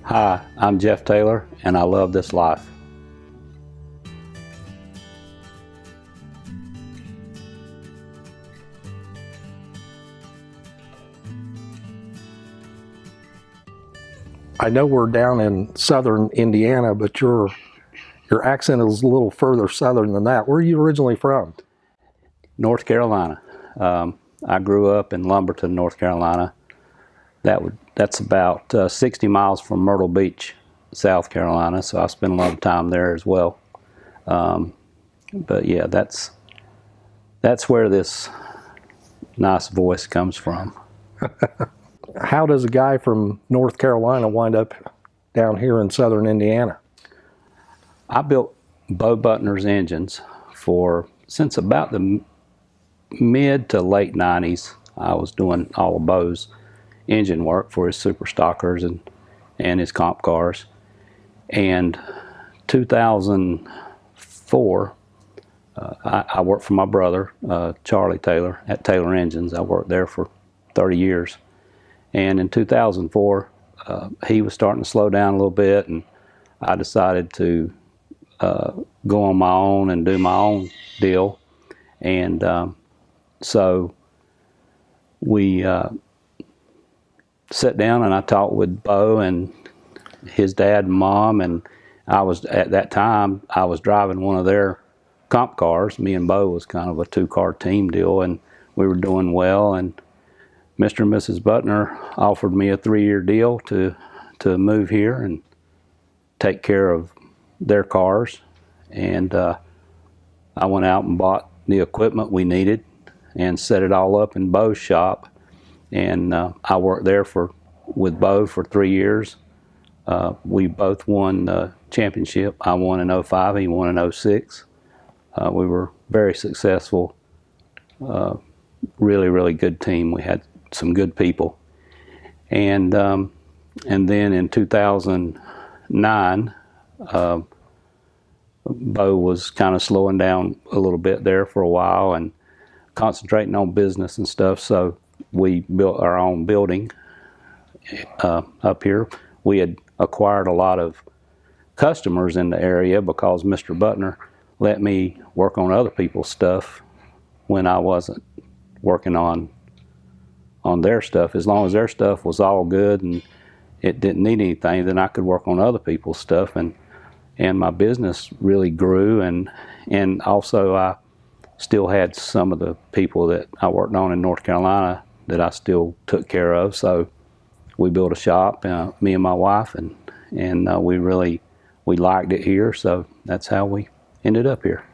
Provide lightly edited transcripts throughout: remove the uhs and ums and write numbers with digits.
Hi, I'm Jeff Taylor, and I love this life. I know we're down in southern Indiana, but your accent is a little further southern than that. Where are you originally from? North Carolina. I grew up in Lumberton, North Carolina. That's about 60 miles from Myrtle Beach, South Carolina, so I spent a lot of time there as well. But yeah, that's where this nice voice comes from. How does a guy from North Carolina wind up down here in southern Indiana? I built Bo Butner's engines since about the mid to late 90s. I was doing all of Bo's engine work for his super stockers and his comp cars. And 2004, I worked for my brother, Charlie Taylor, at Taylor Engines. I worked there for 30 years. And in 2004, he was starting to slow down a little bit, and I decided to go on my own and do my own deal. And so we sat down and I talked with Bo and his dad and mom, and at that time I was driving one of their comp cars. Me and Bo was kind of a two-car team deal, and we were doing well. And Mr. and Mrs. Butner offered me a 3-year deal to move here and take care of their cars. And I went out and bought the equipment we needed and set it all up in Bo's shop. And I worked there with Bo for 3 years. We both won the championship. I won in 05, he won in 06. We were very successful, really, really good team. We had some good people. And then in 2009, Bo was kind of slowing down a little bit there for a while and concentrating on business and stuff. So we built our own building up here. We had acquired a lot of customers in the area because Mr. Butner let me work on other people's stuff when I wasn't working on their stuff. As long as their stuff was all good and it didn't need anything, then I could work on other people's stuff, and my business really grew. And also I still had some of the people that I worked on in North Carolina that I still took care of. So we built a shop, me and my wife, and we liked it here. So that's how we ended up here.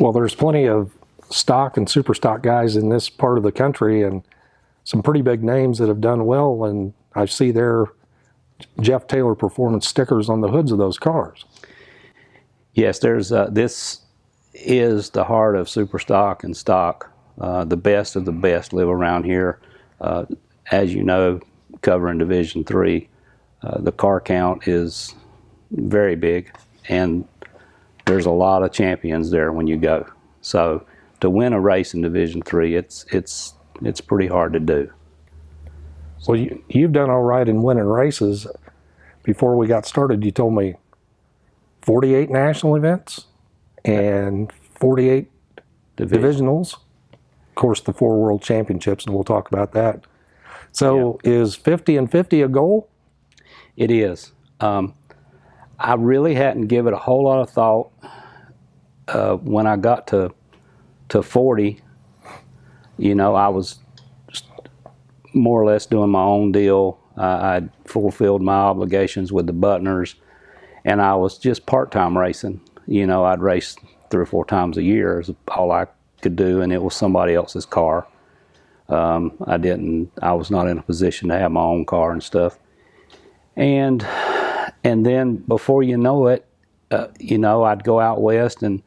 Well, there's plenty of stock and super stock guys in this part of the country, and some pretty big names that have done well. And I see their Jeff Taylor Performance stickers on the hoods of those cars. Yes, there's this is the heart of super stock and stock. The best of the best live around here. As you know, covering Division III, the car count is very big, and there's a lot of champions there when you go. So to win a race in Division III, it's pretty hard to do. Well, you've done all right in winning races. Before we got started, you told me 48 national events and 48 divisionals. Of course, the 4 world championships, and we'll talk about that. So yeah. Is 50 and 50 a goal? It is. I really hadn't given it a whole lot of thought when I got to 40. You know, I was more or less doing my own deal. I'd fulfilled my obligations with the Butners, and I was just part-time racing. You know, I'd race 3 or 4 times a year is all I could do, and it was somebody else's car. I was not in a position to have my own car and stuff. And then before you know it, you know, I'd go out west, and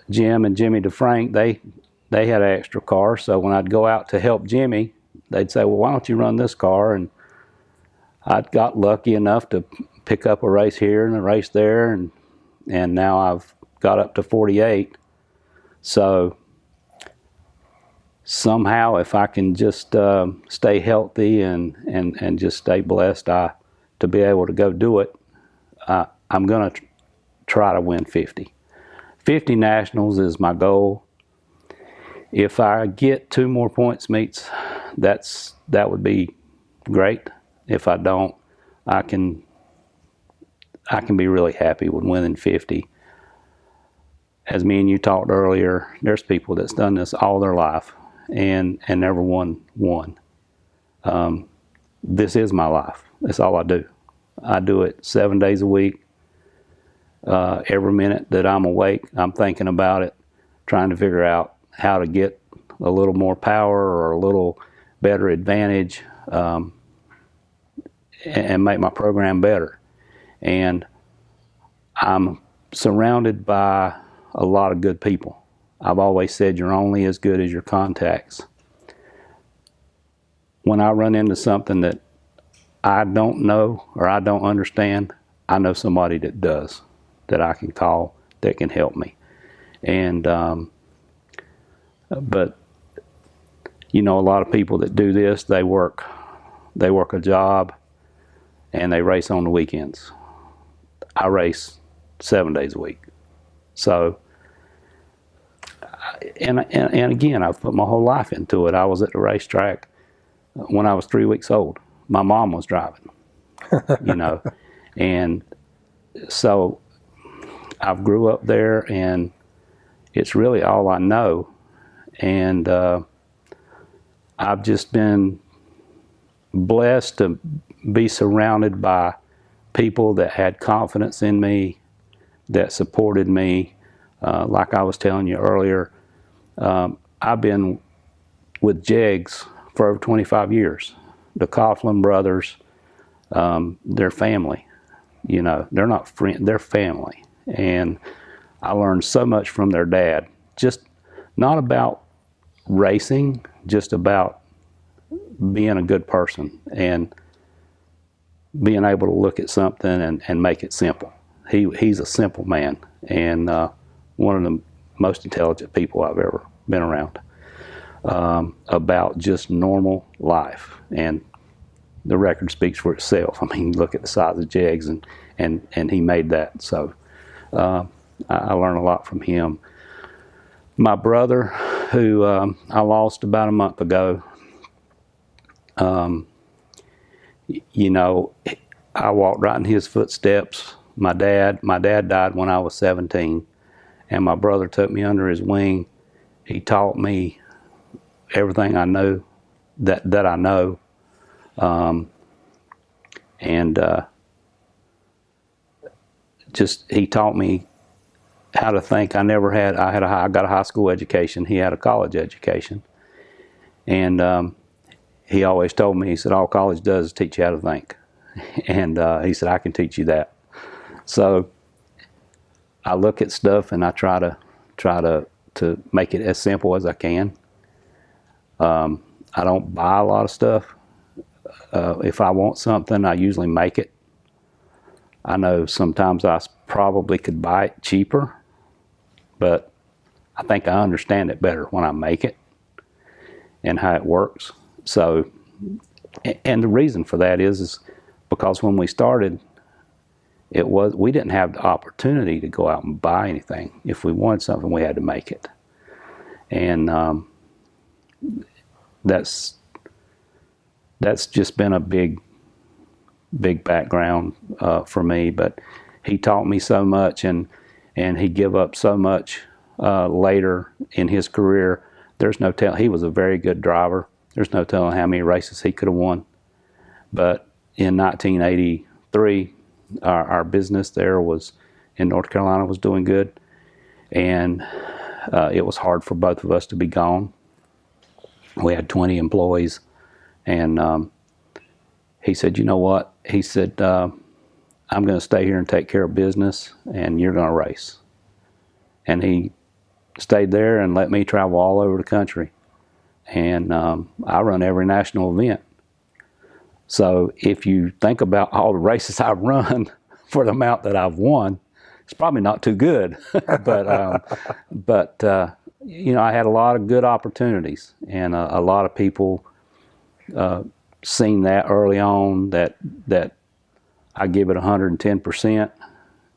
Jim and Jimmy DeFrank, they had an extra car. So when I'd go out to help Jimmy, they'd say, well, why don't you run this car? And I got lucky enough to pick up a race here and a race there, and now I've got up to 48. So somehow, if I can just stay healthy and just stay blessed, to be able to go do it, I'm going to try to win 50. 50 nationals is my goal. If I get 2 more points meets, that would be great. If I don't, I can be really happy with winning 50. As me and you talked earlier, there's people that's done this all their life and never won one. This is my life. That's all I do. I do it 7 days a week. Every minute that I'm awake, I'm thinking about it, trying to figure out how to get a little more power or a little better advantage, and make my program better. And I'm surrounded by a lot of good people. I've always said you're only as good as your contacts. When I run into something that I don't know or I don't understand, I know somebody that does, that I can call, that can help me. And but you know, a lot of people that do this, they work a job and they race on the weekends. I race 7 days a week. So, and again, I've put my whole life into it. I was at the racetrack when I was 3 weeks old. My mom was driving, you know, and so I've grew up there, and it's really all I know. And I've just been blessed to be surrounded by people that had confidence in me, that supported me. Like I was telling you earlier, I've been with Jegs for over 25 years. The Coughlin brothers, they're family. You know, they're not friends, they're family. And I learned so much from their dad, just not about racing, just about being a good person and being able to look at something and make it simple. He's a simple man, and one of the most intelligent people I've ever been around, about just normal life. And the record speaks for itself. I mean, look at the size of Jegs, and he made that. So I learned a lot from him. My brother, who I lost about a month ago, you know, I walked right in his footsteps. My dad died when I was 17, and my brother took me under his wing. He taught me everything I know that I know, and just he taught me how to think. I got a high school education. He had a college education, and he always told me, he said, all college does is teach you how to think. And he said, I can teach you that. So I look at stuff and I try to make it as simple as I can. I don't buy a lot of stuff. If I want something, I usually make it. I know sometimes I probably could buy it cheaper, but I think I understand it better when I make it and how it works. So, and the reason for that is because when we started, we didn't have the opportunity to go out and buy anything. If we wanted something, we had to make it. And that's just been a big background for me. But he taught me so much, and he gave up so much later in his career. There's no telling. He was a very good driver. There's no telling how many races he could have won. But in 1983, our business there was in North Carolina was doing good, and it was hard for both of us to be gone. We had 20 employees, and he said, you know what? He said, I'm going to stay here and take care of business, and you're going to race. And he stayed there and let me travel all over the country. And I run every national event. So if you think about all the races I've run for the amount that I've won, it's probably not too good. But I had a lot of good opportunities, and a lot of people seen that early on that I give it 110%,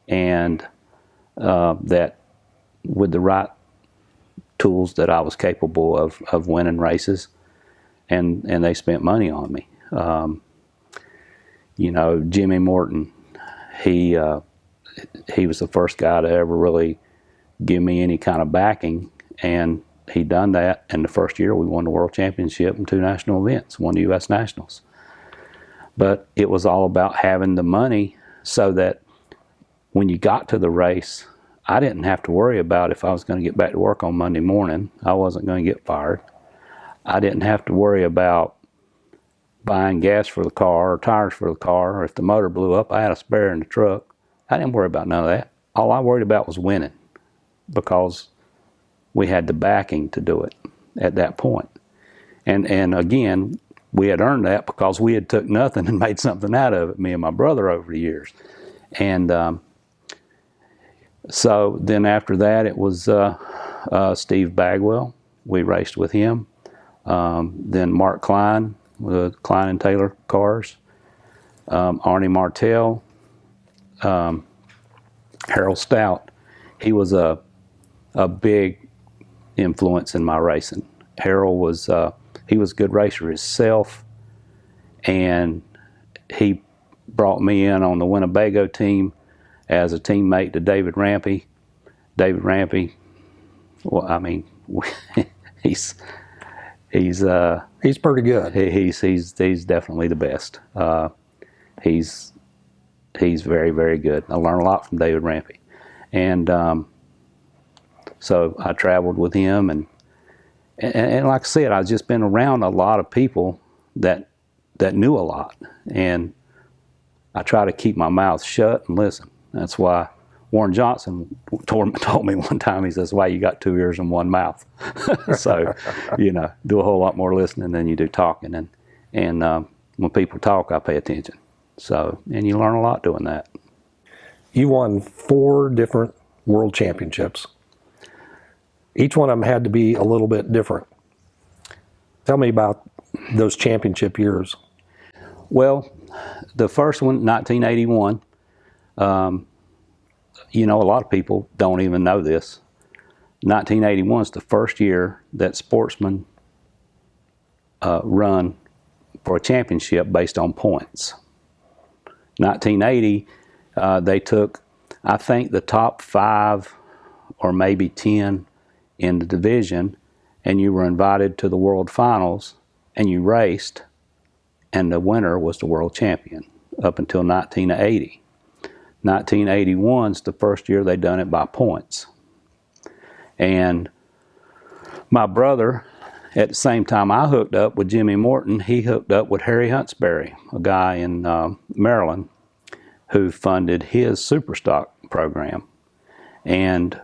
and that with the right tools that I was capable of winning races, and they spent money on me. Jimmy Morton, he was the first guy to ever really give me any kind of backing, and he done that. And the first year we won the world championship and 2 national events, won the U.S. Nationals. But it was all about having the money so that when you got to the race, I didn't have to worry about if I was going to get back to work on Monday morning. I wasn't going to get fired. I didn't have to worry about buying gas for the car or tires for the car, or if the motor blew up, I had a spare in the truck. I didn't worry about none of that. All I worried about was winning, because we had the backing to do it at that point. And again, we had earned that because we had took nothing and made something out of it, me and my brother, over the years. And so then after that, it was Steve Bagwell. We raced with him. Then Mark Klein, with Klein and Taylor cars. Arnie Martell. Harold Stout. He was a big influence in my racing. Harold was he was a good racer himself, and he brought me in on the Winnebago team as a teammate to David Rampy. David Rampy, well, I mean, he's pretty good. He's definitely the best. He's very, very good. I learned a lot from David Rampy, and so I traveled with him, and like I said, I've just been around a lot of people that knew a lot, and I try to keep my mouth shut and listen. That's why Warren Johnson told me one time, he says, "Why you got 2 ears and 1 mouth?" So, do a whole lot more listening than you do talking, and when people talk, I pay attention. So, and you learn a lot doing that. You won 4 different world championships. Each one of them had to be a little bit different. Tell me about those championship years. Well, the first one, 1981, a lot of people don't even know this. 1981 is the first year that Sportsman run for a championship based on points. 1980, they took, I think, the top 5 or maybe 10 in the division, and you were invited to the world finals, and you raced, and the winner was the world champion up until 1980. 1981 is the first year they done it by points. And my brother, at the same time I hooked up with Jimmy Morton, he hooked up with Harry Huntsberry, a guy in Maryland, who funded his Superstock program. And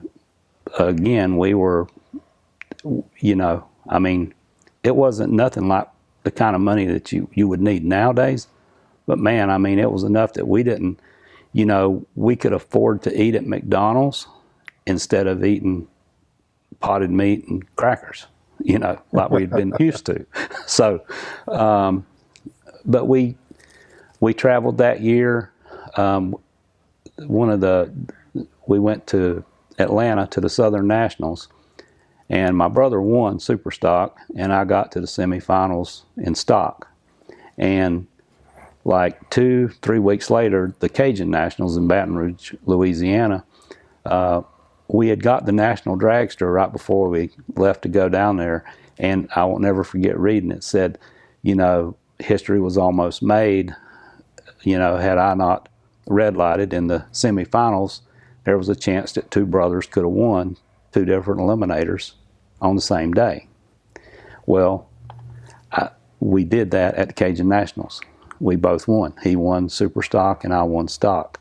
again, we were, it wasn't nothing like the kind of money that you would need nowadays. But man, it was enough that we didn't, we could afford to eat at McDonald's instead of eating potted meat and crackers, like we'd been used to. So, but we traveled that year. We went to Atlanta to the Southern Nationals, and my brother won Super Stock, and I got to the semifinals in Stock. And like 2-3 weeks later, the Cajun Nationals in Baton Rouge, Louisiana, we had got the National Dragster right before we left to go down there, and I won't never forget reading it. Said, history was almost made. Had I not red lighted in the semifinals, there was a chance that 2 brothers could have won 2 different eliminators on the same day. Well, we did that at the Cajun Nationals. We both won. He won Super Stock and I won Stock.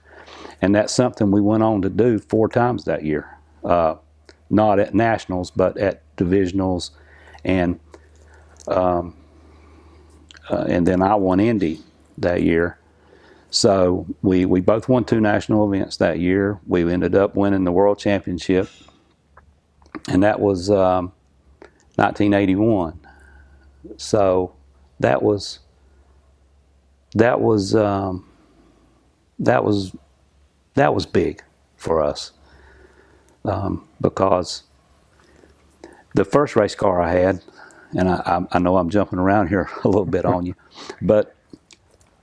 And that's something we went on to do 4 times that year. Not at Nationals, but at Divisionals. And then I won Indy that year. So we both won 2 national events that year. We ended up winning the World Championship. and that was 1981. So that was big for us, because the first race car I had, and I know I'm jumping around here a little bit on you, but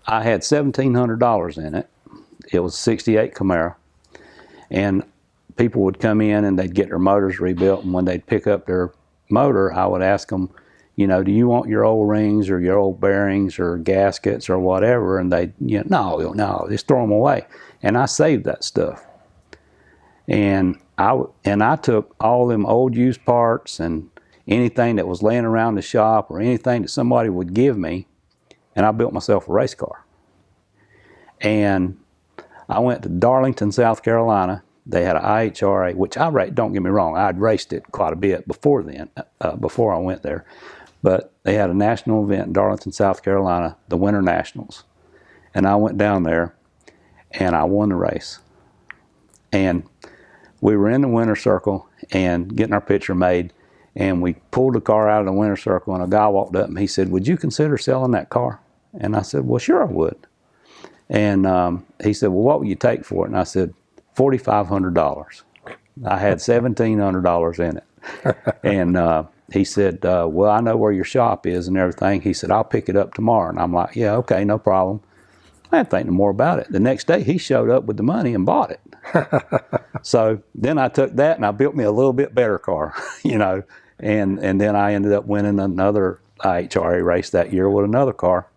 I had $1,700 in it. It was a '68 Camaro, and people would come in and they'd get their motors rebuilt, and when they'd pick up their motor, I would ask them, you know, do you want your old rings or your old bearings or gaskets or whatever? And they, you know, no, just throw them away. And I saved that stuff. And I took all them old used parts and anything that was laying around the shop or anything that somebody would give me, and I built myself a race car. And I went to Darlington, South Carolina. They had an NHRA, which don't get me wrong, I'd raced it quite a bit before then, before I went there. But they had a national event in Darlington, South Carolina, the Winter Nationals. And I went down there and I won the race. And we were in the winner circle and getting our picture made, and we pulled the car out of the winner circle, and a guy walked up and he said, would you consider selling that car? And I said, well, sure I would. And he said, well, what would you take for it? And I said, $4,500. I had $1,700 in it. And he said, well, I know where your shop is and everything. He said, I'll pick it up tomorrow. And I'm like, yeah, okay, no problem. I didn't think no more about it. The next day, he showed up with the money and bought it. So then I took that and I built me a little bit better car, you know, and then I ended up winning another NHRA race that year with another car.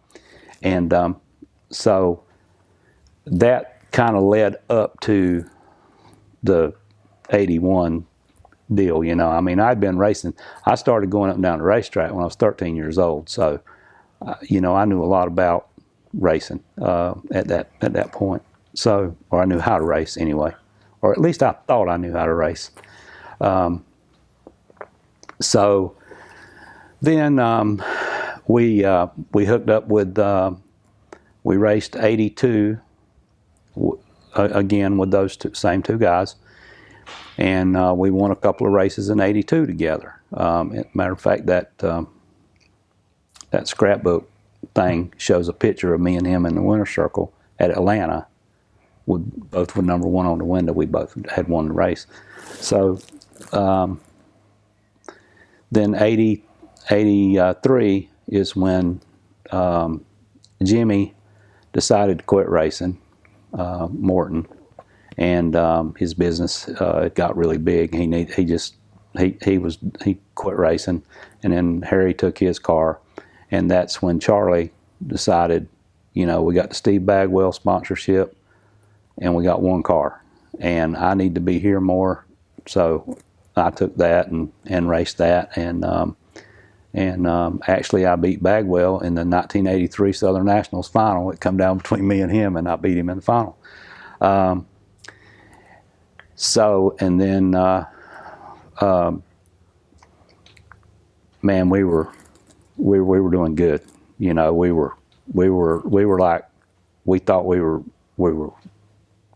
And so that kind of led up to the 81 deal, you know. I mean, I'd been racing. I started going up and down the racetrack when I was 13 years old. So, you know, I knew a lot about racing at that point. So, or I knew how to race anyway, or at least I thought I knew how to race. So then we hooked up with, we raced 82 again with those same two guys, and we won a couple of races in 82 together. Matter of fact, that scrapbook thing shows a picture of me and him in the winner's circle at Atlanta. We both were number one on the window. We both had won the race. So then 83 is when Jimmy decided to quit racing, Morton, and his business it got really big. He quit racing, and then Harry took his car, and that's when Charlie decided, you know, we got the Steve Bagwell sponsorship, and we got one car, and I need to be here more, so I took that and raced that, and actually I beat Bagwell in the 1983 Southern Nationals final. It come down between me and him, and I beat him in the final. So, and then man, we were doing good. You know, we were like, we thought we were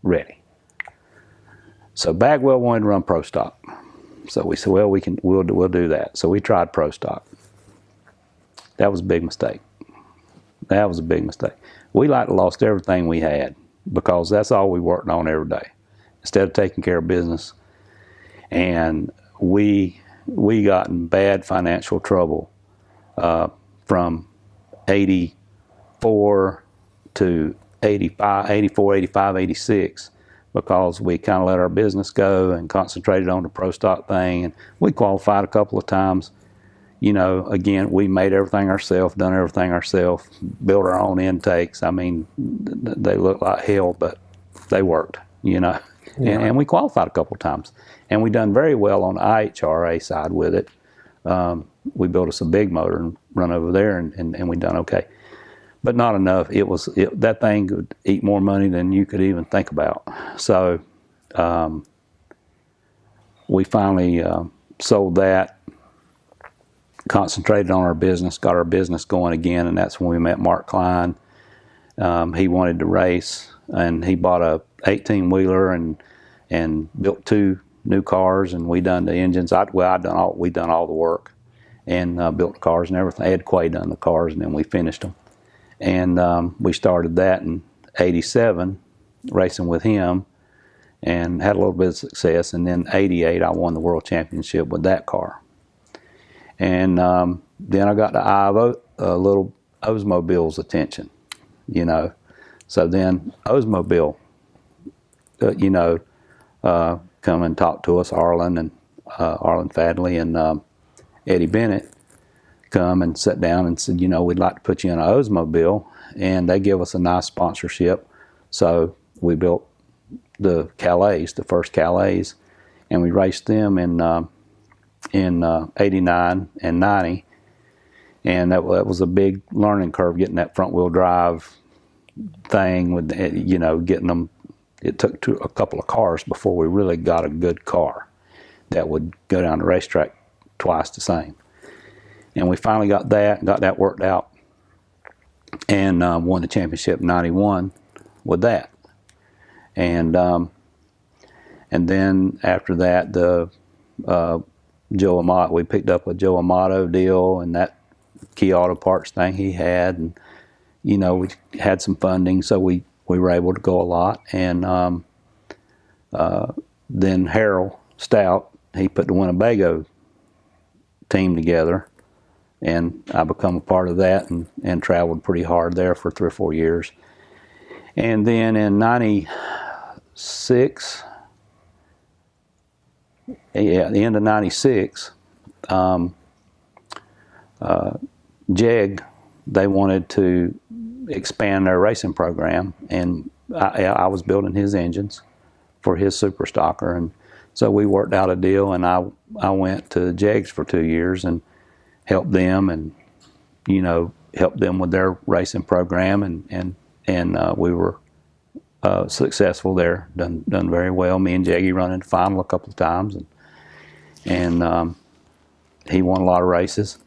ready. So Bagwell wanted to run Pro Stock. So we said, well, we'll do that. So we tried Pro Stock. That was a big mistake. That was a big mistake. We like lost everything we had because that's all we worked on every day instead of taking care of business. And we got in bad financial trouble from 84 to 85, 86, because we kind of let our business go and concentrated on the Pro Stock thing. And we qualified a couple of times. You know, again, we made everything ourselves, done everything ourselves, built our own intakes. I mean, they looked like hell, but they worked, you know. Yeah. And we qualified a couple of times. And we done very well on the NHRA side with it. We built us a big motor and run over there, and we done okay. But not enough. That thing could eat more money than you could even think about. So we finally sold that, concentrated on our business, got our business going again, and that's when we met Mark Klein. He wanted to race, and he bought a 18-wheeler and built two new cars, and we done the engines. We done all the work, and built the cars and everything. Ed Quay done the cars, and then we finished them. And we started that in '87, racing with him, and had a little bit of success. And then '88, I won the world championship with that car. And then I got the eye of little Oldsmobile's attention, you know. So then Oldsmobile, come and talk to us, Arlen Fadley and Eddie Bennett come and sat down and said, we'd like to put you in an Oldsmobile, and they give us a nice sponsorship. So we built the Calais, the first Calais, and we raced them in '89 and '90, and that was a big learning curve, getting that front wheel drive thing with getting them. It took a couple of cars before we really got a good car that would go down the racetrack twice the same. And we finally got that worked out, and won the championship in '91 with that. And then after that, we picked up a Joe Amato deal and that Key Auto Parts thing he had, and we had some funding, so we were able to go a lot. And then Harold Stout, he put the Winnebago team together, and I become a part of that and traveled pretty hard there for 3 or 4 years. And then in '96, at the end of '96, JEG, they wanted to expand their racing program, and I was building his engines for his Super Stocker, and so we worked out a deal, and I went to JEGS for 2 years and helped them, and helped them with their racing program, and we were successful there, done very well. Me and Jeggy run into final a couple of times, and he won a lot of races.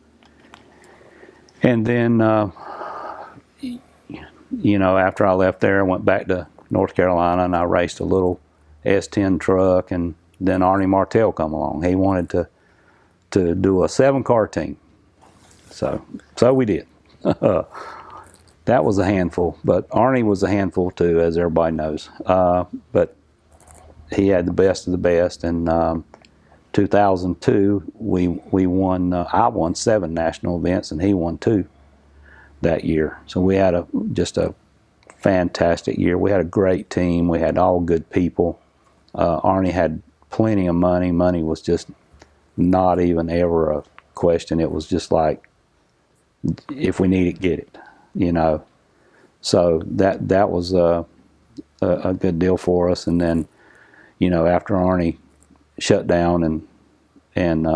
And then after I left there, I went back to North Carolina, and I raced a little S10 truck, and then Arnie Martell come along. He wanted to do a 7-car team, so we did. That was a handful, but Arnie was a handful too, as everybody knows. But he had the best of the best. In 2002, we won. I won 7 national events, and he won 2 that year. So we had just a fantastic year. We had a great team. We had all good people. Arnie had plenty of money. Money was just not even ever a question. It was just like, if we need it, get it. So that was a good deal for us. And then, after Arnie shut down and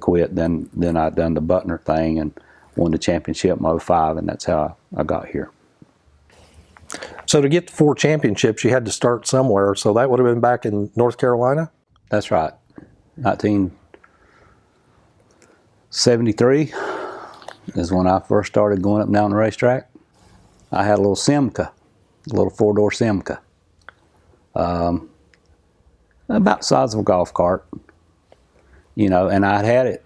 quit, then I done the Butner thing and won the championship in '05, and that's how I got here. So to get the 4 championships, you had to start somewhere. So that would have been back in North Carolina? That's right. 1973 is when I first started going up and down the racetrack. I had a little Simca, a little 4-door Simca, about the size of a golf cart, and I'd had it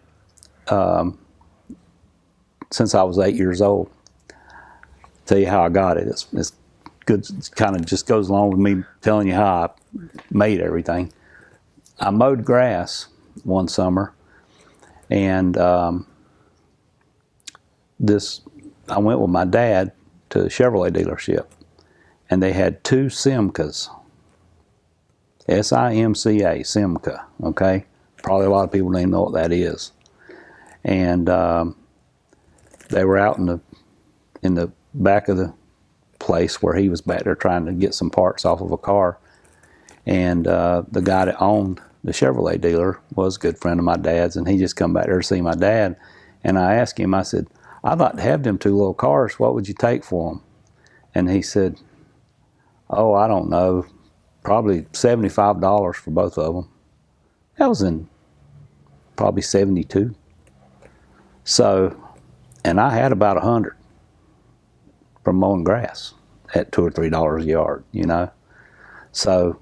since I was 8 years old. Tell you how I got it. It's good. It kind of just goes along with me telling you how I made everything. I mowed grass one summer, and I went with my dad to a Chevrolet dealership, and they had 2 Simcas, S-I-M-C-A, Simca, okay? Probably a lot of people don't even know what that is. And they were out in the back of the place where he was back there trying to get some parts off of a car. And the guy that owned the Chevrolet dealer was a good friend of my dad's, and he just come back there to see my dad. And I asked him, I said, "I'd like to have them 2 little cars. What would you take for them?" And he said, "Oh, I don't know, probably $75 for both of them." That was in probably '72. So, and I had about 100 from mowing grass at $2 or $3 a yard, So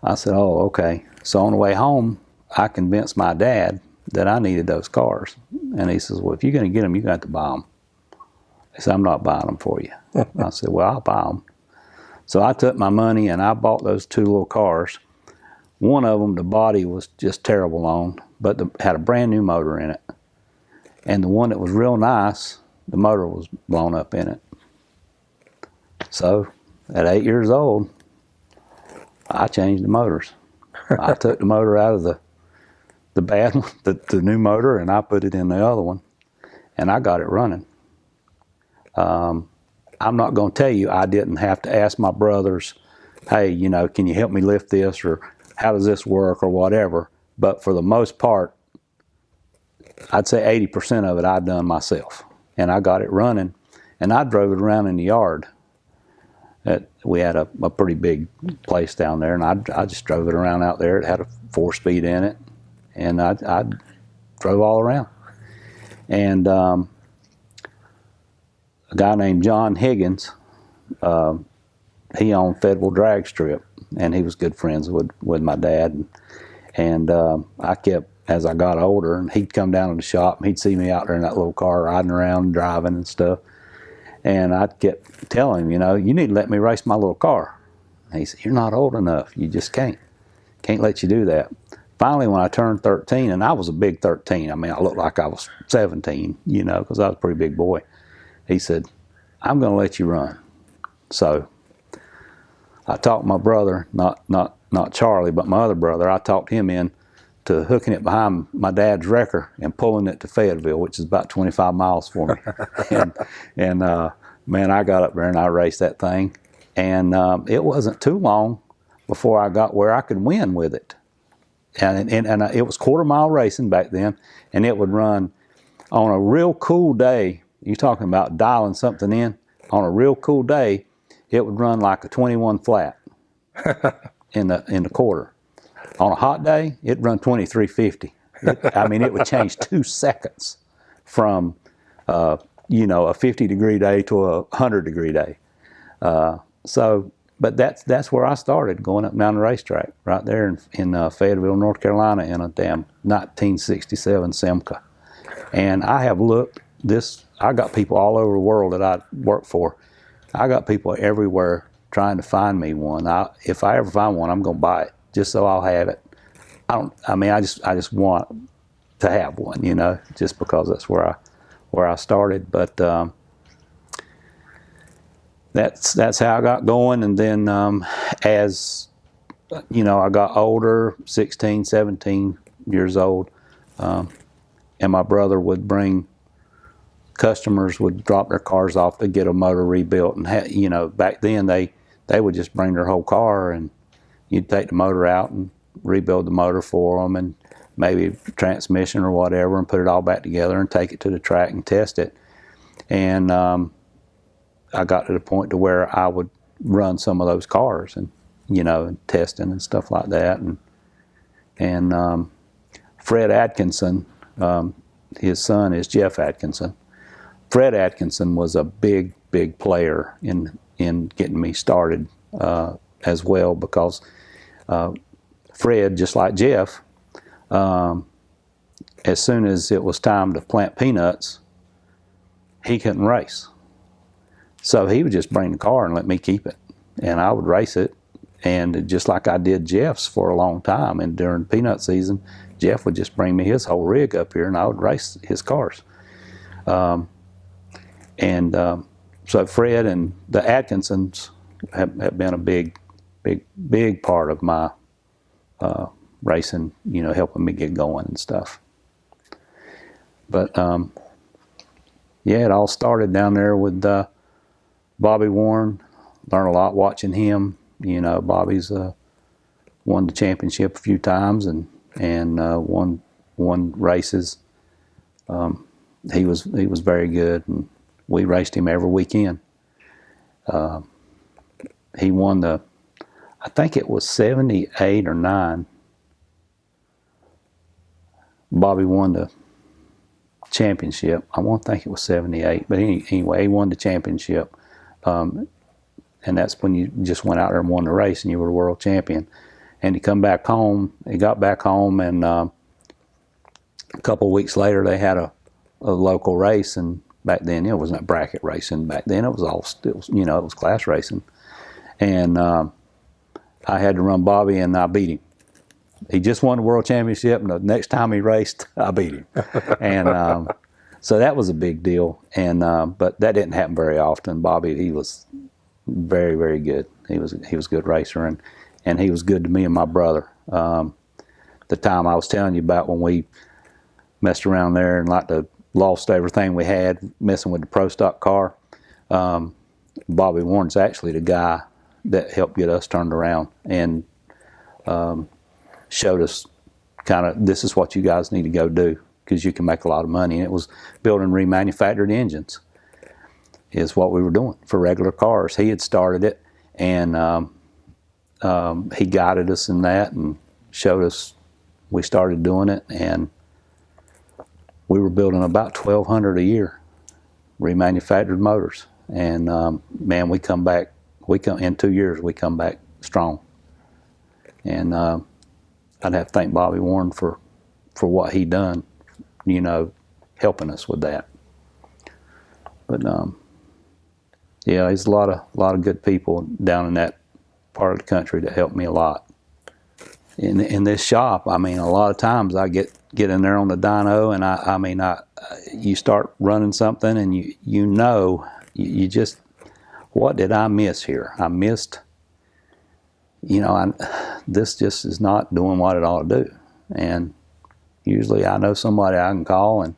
I said, oh, okay. So on the way home, I convinced my dad that I needed those cars. And he says, well, if you're going to get them, you're going to have to buy them. He said, I'm not buying them for you. I said, well, I'll buy them. So I took my money and I bought those 2 little cars. One of them, the body was just terrible on, but had a brand new motor in it. And the one that was real nice, the motor was blown up in it. So at 8 years old, I changed the motors. I took the motor out of the bad one, the new motor, and I put it in the other one, and I got it running. I'm not going to tell you I didn't have to ask my brothers, hey, you know, can you help me lift this, or how does this work, or whatever. But for the most part, I'd say 80% of it I'd done myself. And I got it running, and I drove it around in the yard. We had a pretty big place down there, and I just drove it around out there. It had a 4-speed in it, and I drove all around. And a guy named John Higgins, he owned Federal Drag Strip, and he was good friends with my dad. And I kept, as I got older, and he'd come down to the shop, and he'd see me out there in that little car riding around, driving and stuff. And I kept telling him, you know, you need to let me race my little car. And he said, you're not old enough. You just can't let you do that. Finally, when I turned 13, and I was a big 13. I mean, I looked like I was 17, you know, because I was a pretty big boy. He said, I'm going to let you run. So I talked my brother, not Charlie, but my other brother, I talked him in to hooking it behind my dad's wrecker and pulling it to Fayetteville, which is about 25 miles for me. and man, I got up there and I raced that thing. And it wasn't too long before I got where I could win with it. And it was quarter-mile racing back then, and it would run on a real cool day. You're talking about dialing something in. On a real cool day, it would run like a 21 flat in the quarter. On a hot day, it'd run 2350. I mean, it would change 2 seconds from, you know, a 50-degree day to a 100-degree day. But that's where I started, going up and down the racetrack, right there in Fayetteville, North Carolina, in a damn 1967 Simca. And I have looked I got people all over the world that I work for. I got people everywhere trying to find me one. If I ever find one, I'm going to buy it, just so I'll have it. I just want to have one, you know, just because that's where I started. But that's how I got going. And then as you know, I got older, 16, 17 years old, and my brother would bring customers, would drop their cars off to get a motor rebuilt. And you know, back then they would just bring their whole car, and you'd take the motor out and rebuild the motor for them, and maybe transmission or whatever, and put it all back together and take it to the track and test it. And I got to the point to where I would run some of those cars, and you know, and testing and stuff like that. And Fred Atkinson, his son is Jeff Atkinson. Fred Atkinson was a big player in getting me started as well, because Fred, just like Jeff, as soon as it was time to plant peanuts, he couldn't race. So he would just bring the car and let me keep it, and I would race it. And just like I did Jeff's for a long time, and during peanut season, Jeff would just bring me his whole rig up here, and I would race his cars. So Fred and the Atkinsons have been a big part of my racing, you know, helping me get going and stuff. But yeah, it all started down there with Bobby Warren. Learned a lot watching him. You know, Bobby's won the championship a few times and won races. He was very good, and we raced him every weekend. He won I think it was 78 or 9. Bobby won the championship. I won't think it was 78, but anyway, he won the championship. And that's when you just went out there and won the race, and you were the world champion. and he come back home. He got back home, and a couple of weeks later, they had a local race, and back then it wasn't bracket racing. Back then it was all still, you know, it was class racing, and I had to run Bobby, and I beat him. He just won the world championship, and the next time he raced, I beat him. And so that was a big deal. And but that didn't happen very often. Bobby, he was very, very good. He was a good racer, and he was good to me and my brother. The time I was telling you about when we messed around there and like lost everything we had messing with the pro stock car. Bobby Warren's actually the guy that helped get us turned around and showed us kind of, this is what you guys need to go do because you can make a lot of money. And it was building remanufactured engines is what we were doing for regular cars. He had started it, and he guided us in that and showed us. We started doing it, and we were building about 1,200 a year remanufactured motors. And man, we come in 2 years, we come back strong. And I'd have to thank Bobby Warren for what he done, you know, helping us with that. But yeah, there's a lot of good people down in that part of the country that helped me a lot. In this shop, I mean, a lot of times I get in there on the dyno, and you start running something, and you just, what did I miss here? I missed, you know, this just is not doing what it ought to do. And usually I know somebody I can call and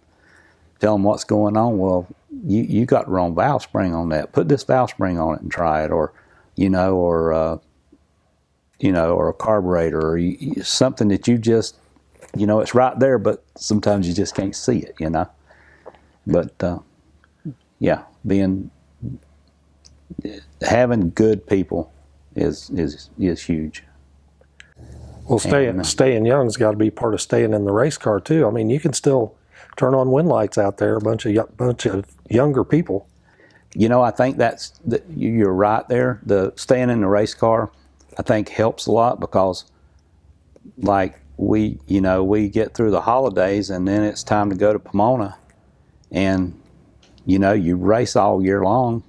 tell them what's going on. Well, you got the wrong valve spring on that. Put this valve spring on it and try it, or a carburetor, or something that you just, you know, it's right there, but sometimes you just can't see it, you know. But yeah, having good people is huge. Well, staying young's got to be part of staying in the race car too. I mean, you can still turn on wind lights out there. A bunch of younger people. You know, I think you're right there. The staying in the race car, I think, helps a lot because, like, we get through the holidays and then it's time to go to Pomona, and you know, you race all year long.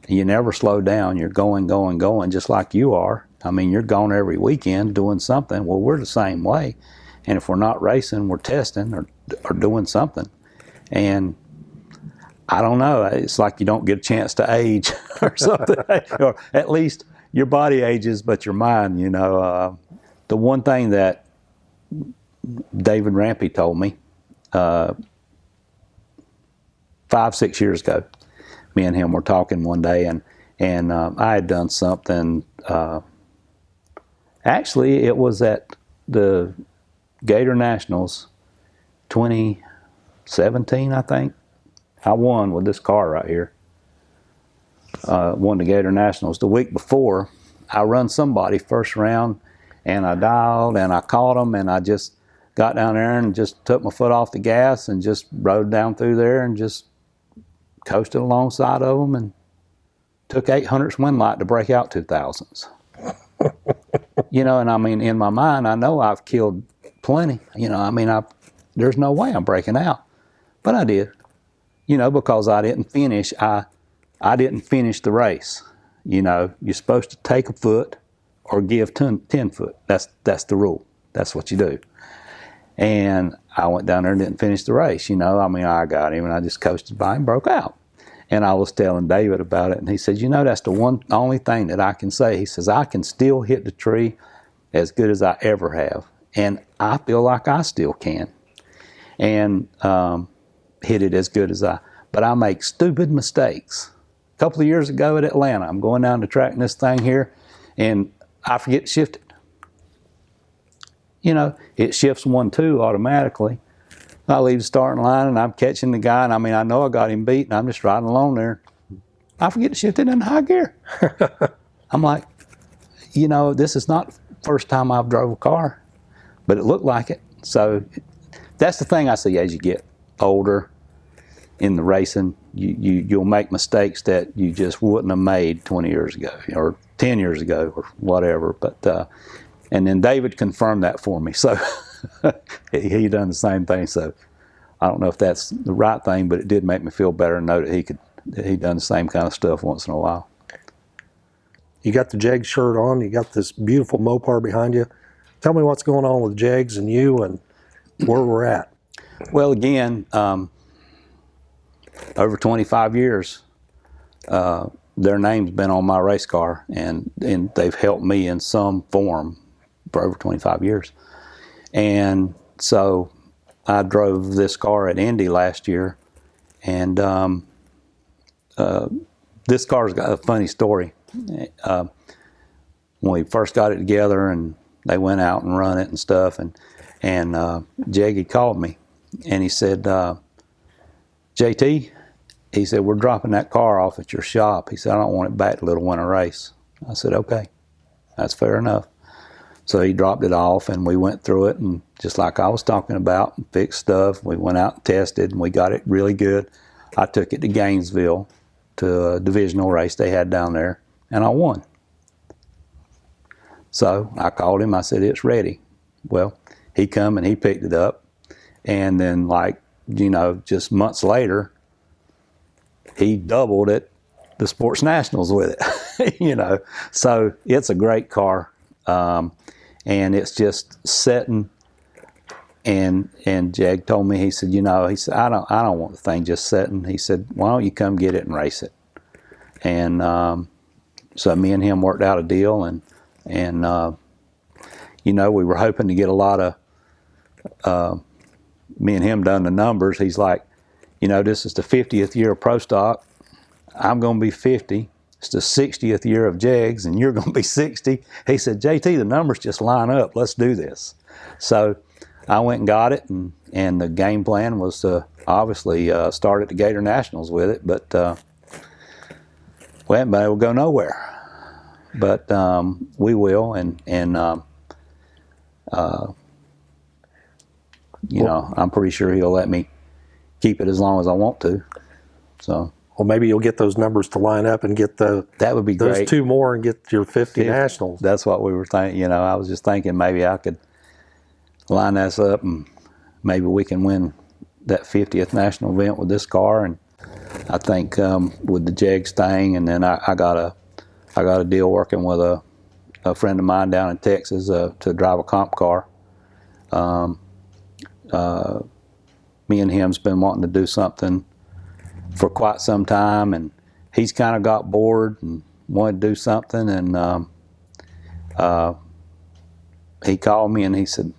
You never slow down. You're going, just like you are. I mean, you're gone every weekend doing something. Well, we're the same way. And if we're not racing, we're testing or doing something. And I don't know, it's like you don't get a chance to age or something. Or at least your body ages, but your mind, you know. The one thing that David Rampey told me 5-6 years ago, me and him were talking one day, and I had done something. Actually, it was at the Gator Nationals 2017, I think. I won with this car right here. Won the Gator Nationals. The week before, I run somebody first round, and I dialed, and I caught them, and I just got down there and just took my foot off the gas and just rode down through there and just coasted alongside of them and took 800s wind light to break out 2000s. You know, and I mean, in my mind, I know I've killed plenty. You know, I mean, there's no way I'm breaking out. But I did, you know, because I didn't finish. I didn't finish the race. You know, you're supposed to take a foot or give 10 foot. That's the rule. That's what you do. And I went down there and didn't finish the race. You know, I mean, I got him and I just coasted by and broke out. And I was telling David about it, and he said, you know, that's the only thing that I can say. He says, I can still hit the tree as good as I ever have. And I feel like I still can. And hit it as good as but I make stupid mistakes. A couple of years ago at Atlanta, I'm going down the track in this thing here, and I forget to shift it. You know, it shifts 1-2 automatically. I leave the starting line, and I'm catching the guy, and I mean, I know I got him beat, and I'm just riding along there. I forget to shift it in high gear. I'm like, you know, this is not the first time I've drove a car, but it looked like it. So that's the thing I see as you get older in the racing. You'll make mistakes that you just wouldn't have made 20 years ago or 10 years ago or whatever. But And then David confirmed that for me. So he done the same thing. So I don't know if that's the right thing, but it did make me feel better to know that he done the same kind of stuff once in a while. You got the JEGS shirt on. You got this beautiful Mopar behind you. Tell me what's going on with JEGS and you and where we're at. Well, again, over 25 years, their name's been on my race car, and they've helped me in some form for over 25 years. And so I drove this car at Indy last year, and this car's got a funny story. When we first got it together and they went out and run it and stuff, and Jeggy called me and he said, JT, he said, we're dropping that car off at your shop. He said, I don't want it back to Little Winter Race. I said, okay, that's fair enough. So he dropped it off and we went through it, and just like I was talking about, and fixed stuff. We went out and tested and we got it really good. I took it to Gainesville to a divisional race they had down there, and I won. So I called him, I said, it's ready. Well, he come and he picked it up, and then just months later, he doubled it, the Sports Nationals with it, So it's a great car, and it's just sitting. And Jag told me, he said, I don't want the thing just sitting. He said, why don't you come get it and race it? And so me and him worked out a deal, and we were hoping to get a lot of. Me and him done the numbers. He's like, this is the 50th year of Pro Stock. I'm going to be 50. It's the 60th year of JEGS, and you're going to be 60. He said, JT, the numbers just line up. Let's do this. So I went and got it, and the game plan was to obviously start at the Gator Nationals with it, but we haven't been able to go nowhere. But we will, and I'm pretty sure he'll let me keep it as long as I want to. So, well, maybe you'll get those numbers to line up and get that would be those great. 2 more and get your 50 nationals. That's what we were thinking. I was just thinking maybe I could line this up and maybe we can win that 50th national event with this car. And I think with the JEGS thing, and then I got a deal working with a friend of mine down in Texas to drive a comp car. Me and him's been wanting to do something for quite some time, and he's kind of got bored and wanted to do something, and he called me and he said,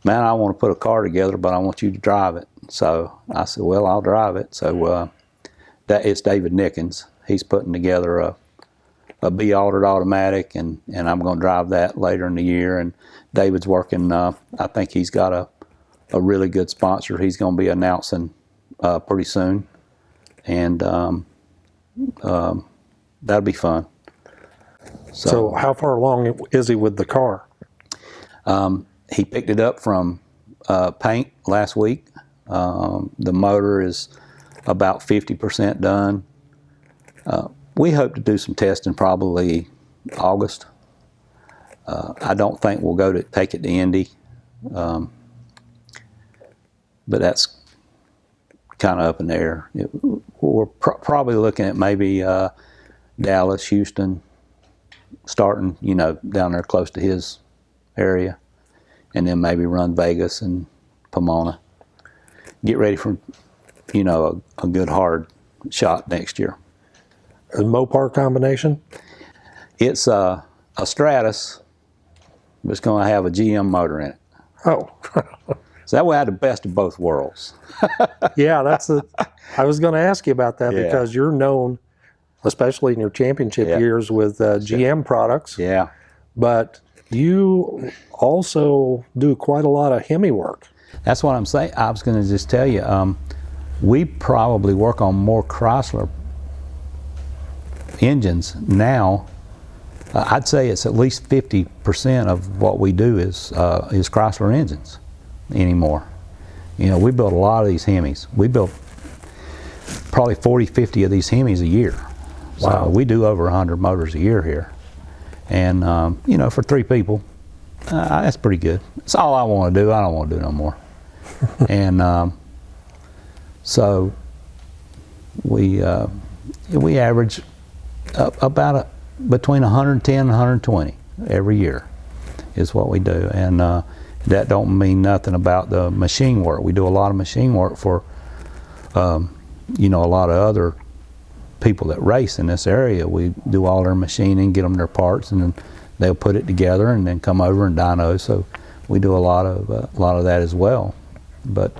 man, I want to put a car together, but I want you to drive it. So I said, well, I'll drive it. So it's David Nickens. He's putting together a B-altered automatic, and I'm going to drive that later in the year. And David's working, I think he's got a really good sponsor he's going to be announcing pretty soon. And that'll be fun. So how far along is he with the car? He picked it up from paint last week. The motor is about 50% done. We hope to do some testing probably August. I don't think we'll take it to Indy, but that's kind of up in the air. We're probably looking at maybe Dallas, Houston, starting, down there close to his area, and then maybe run Vegas and Pomona. Get ready for, a good hard shot next year. A Mopar combination? It's a Stratus, but it's going to have a GM motor in it. Oh. So that way I had the best of both worlds. Yeah, I was going to ask you about that, because you're known, especially in your championship years, with GM products. Yeah. But you also do quite a lot of Hemi work. That's what I'm saying. I was going to just tell you, we probably work on more Chrysler engines now. I'd say it's at least 50% of what we do is Chrysler engines anymore. We build a lot of these Hemis. We build probably 40, 50 of these Hemis a year. Wow. So we do over 100 motors a year here. And, for 3 people, That's pretty good. It's all I want to do. I don't want to do no more. And so we average about between 110 and 120 every year is what we do. And that don't mean nothing about the machine work. We do a lot of machine work for you know, a lot of other people that race in this area. We do all their machining, get them their parts, and then they'll put it together and then come over and dyno. So we do a lot of that as well. But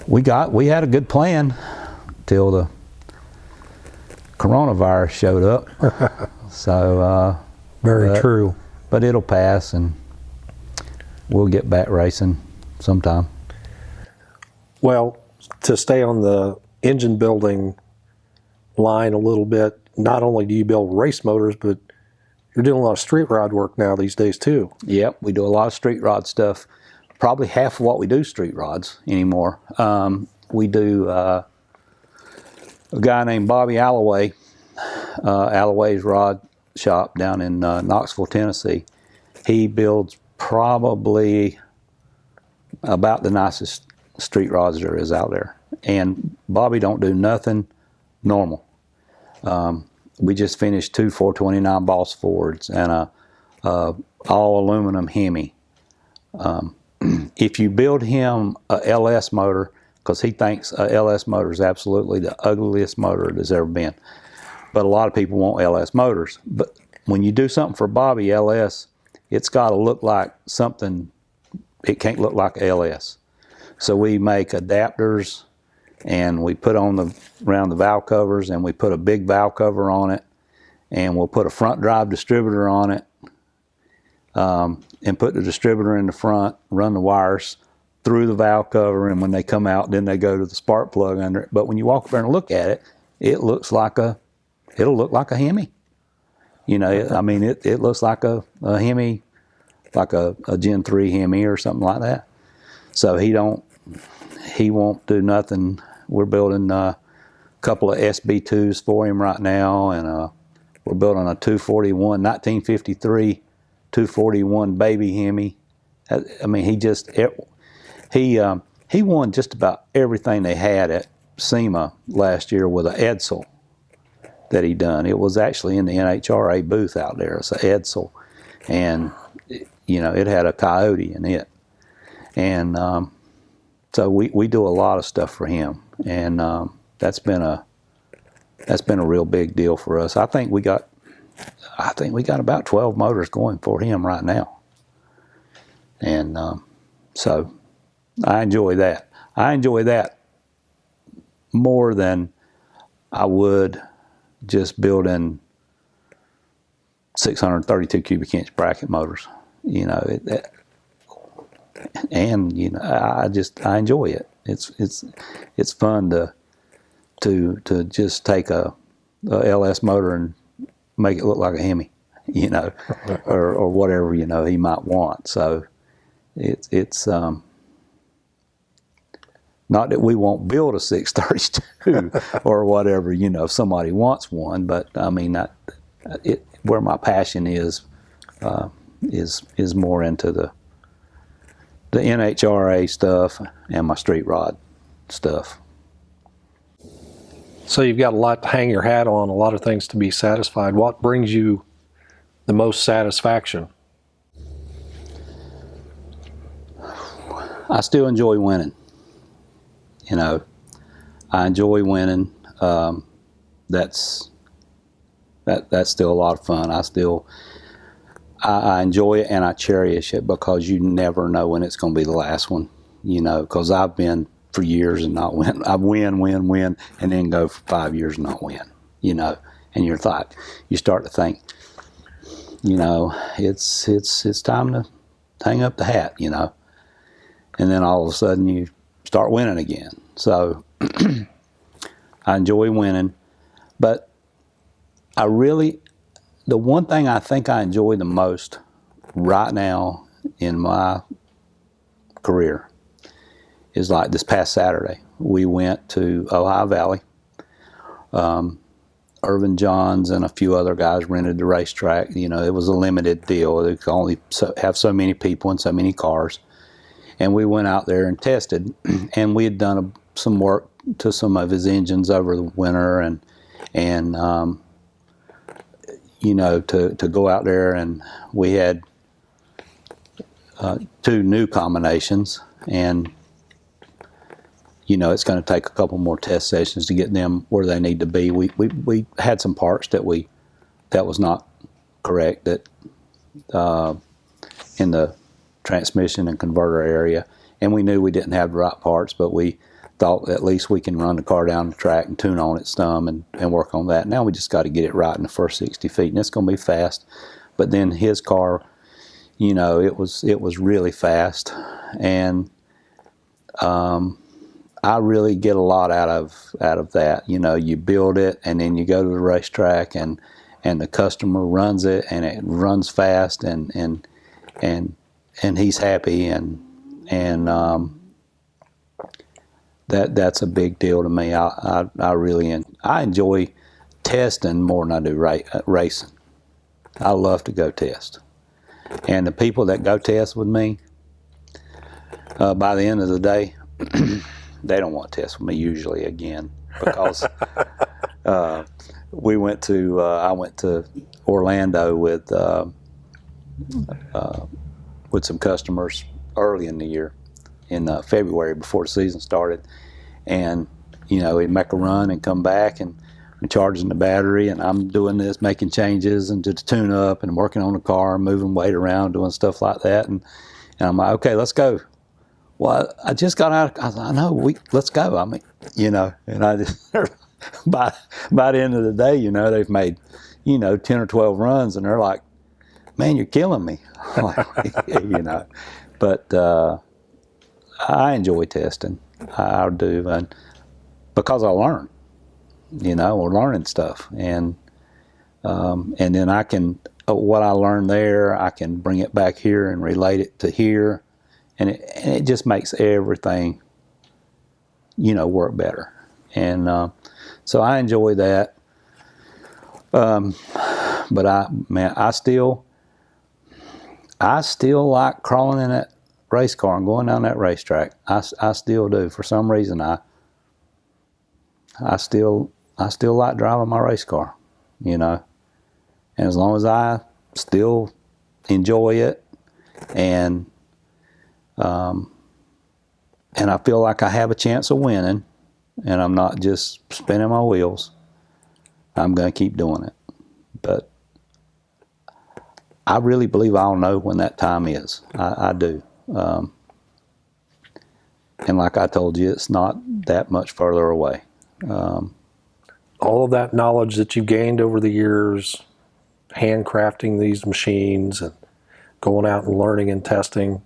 we had a good plan till the coronavirus showed up. So Very true. But it'll pass, and we'll get back racing sometime. Well, to stay on the engine building line a little bit, not only do you build race motors, but you're doing a lot of street rod work now these days too. Yep, we do a lot of street rod stuff. Probably half of what we do street rods anymore. We do a guy named Bobby Alloway, Alloway's Rod Shop down in Knoxville, Tennessee. He builds probably about the nicest street rods there is out there. And Bobby don't do nothing normal. We just finished 2 429 Boss Fords and a all aluminum Hemi. If you build him a LS motor, because he thinks a LS motor is absolutely the ugliest motor there's ever been. But a lot of people want LS motors. But when you do something for Bobby LS, it's got to look like something. It can't look like LS. So we make adapters, and we put on around the valve covers, and we put a big valve cover on it, and we'll put a front drive distributor on it, and put the distributor in the front, run the wires through the valve cover, and when they come out, then they go to the spark plug under it. But when you walk up there and look at it, it'll look like a Hemi. You know, I mean, it looks like a Hemi, like a Gen 3 Hemi or something like that. So he won't do nothing. We're building a couple of SB2s for him right now, and we're building a 241, 1953 241 baby Hemi. I mean, he won just about everything they had at SEMA last year with an Edsel that he done. It was actually in the NHRA booth out there. It's an Edsel, and you know, it had a Coyote in it. And so we do a lot of stuff for him, and that's been a real big deal for us. I think we got about 12 motors going for him right now, and so I enjoy that. I enjoy that more than I would just building 632 cubic inch bracket motors. You know, and you know, I enjoy it. It's fun to just take a LS motor and make it look like a Hemi, you know, or whatever, you know, he might want. So it's not that we won't build a 632 or whatever, you know, if somebody wants one, but I mean, where my passion is more into the NHRA stuff and my street rod stuff. So you've got a lot to hang your hat on, a lot of things to be satisfied. What brings you the most satisfaction? I still enjoy winning. You know, I enjoy winning. That's still a lot of fun. I enjoy it, and I cherish it, because you never know when it's going to be the last one. You know, because I've been for years and not win. I win, and then go for 5 years and not win. You know, and you start to think, you know, it's time to hang up the hat. You know, and then all of a sudden you start winning again. So I enjoy winning, but the one thing I think I enjoy the most right now in my career is, like this past Saturday, we went to Ohio Valley. Irvin Johns and a few other guys rented the racetrack. You know, it was a limited deal. They could only have so many people and so many cars. And we went out there and tested, and we had done some work to some of his engines over the winter, and you know, to go out there, and we had 2 new combinations, and you know, it's going to take a couple more test sessions to get them where they need to be. We had some parts that was not correct that in the transmission and converter area, and we knew we didn't have the right parts, but we thought at least we can run the car down the track and tune on it some and work on that. Now we just got to get it right in the first 60 feet, and it's going to be fast. But then his car, you know, it was really fast, and I really get a lot out of that. You know, you build it, and then you go to the racetrack, and the customer runs it, and it runs fast, and he's happy, and that's a big deal to me. I really I enjoy testing more than I do racing. I love to go test, and the people that go test with me, by the end of the day, they don't want to test with me usually again, because I went to Orlando with some customers early in the year, in February before the season started, and you know, we'd make a run and come back, and I'm charging the battery, and I'm doing this, making changes and to tune up, and working on the car, moving weight around, doing stuff like that, and I'm like, okay, let's go. Well, I just got out. I thought, I know, let's go. I mean, you know, and I just by the end of the day, you know, they've made, you know, 10 or 12 runs, and they're like, man, you're killing me. You know, but I enjoy testing. I do, and because I learn, you know, we're learning stuff, and then I can, what I learned there, I can bring it back here and relate it to here, and it just makes everything, you know, work better, and so I enjoy that. But I still like crawling in that race car and going down that racetrack. I still do. For some reason, I still like driving my race car, you know. And as long as I still enjoy it, and I feel like I have a chance of winning, and I'm not just spinning my wheels, I'm going to keep doing it. But I really believe I'll know when that time is. I do. And like I told you, it's not that much further away. All of that knowledge that you gained over the years, handcrafting these machines and going out and learning and testing,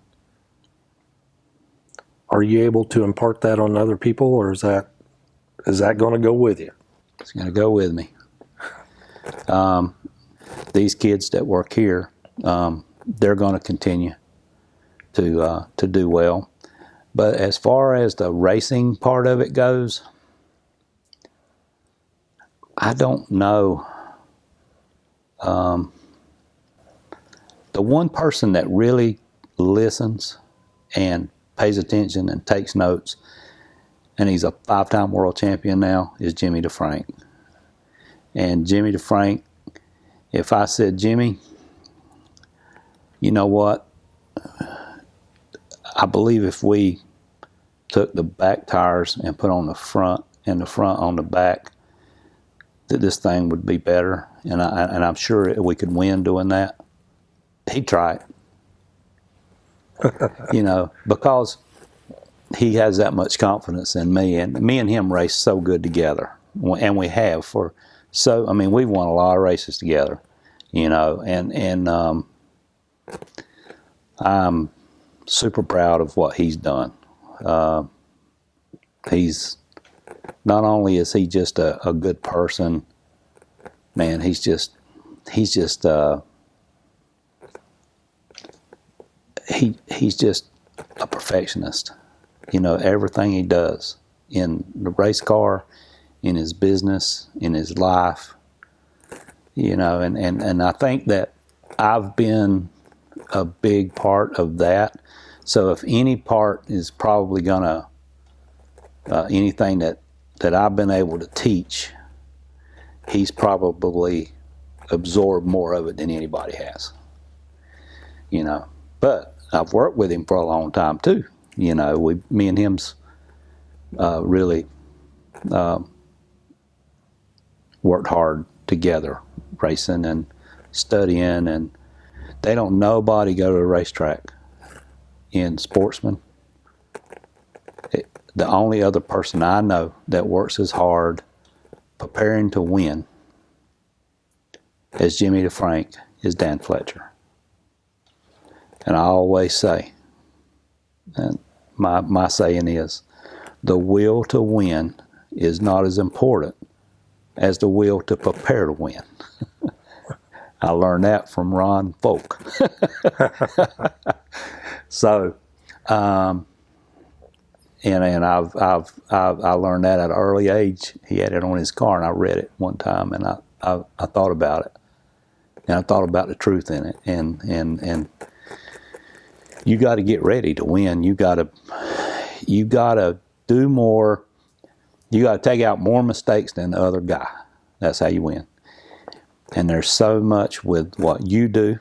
are you able to impart that on other people, or is that going to go with you? It's going to go with me. These kids that work here, they're going to continue to do well. But as far as the racing part of it goes, I don't know. The one person that really listens and pays attention and takes notes, and he's a 5-time world champion now, is Jimmy DeFrank. And Jimmy DeFrank, if I said, Jimmy, you know what? I believe if we took the back tires and put on the front and the front on the back, that this thing would be better. And I'm sure we could win doing that. He'd try it. You know, because he has that much confidence in me, and me and him race so good together, and we have for so. I mean, we've won a lot of races together, you know, and I'm super proud of what he's done. He's not only is he just a good person, man. He's just he's just a perfectionist. You know, everything he does in the race car, in his business, in his life, And I think that I've been a big part of that. So if any part is probably gonna anything that I've been able to teach, he's probably absorbed more of it than anybody has. But I've worked with him for a long time too. Me and him's really worked hard together, racing and studying, and they don't nobody go to a racetrack in sportsman. The only other person I know that works as hard preparing to win as Jimmy DeFrank is Dan Fletcher. And I always say, and my saying is, the will to win is not as important as the will to prepare to win. I learned that from Ron Folk. So, and I learned that at an early age. He had it on his car, and I read it one time, and I thought about it, and I thought about the truth in it, and you got to get ready to win. You got to do more. You got to take out more mistakes than the other guy. That's how you win. And there's so much with what you do,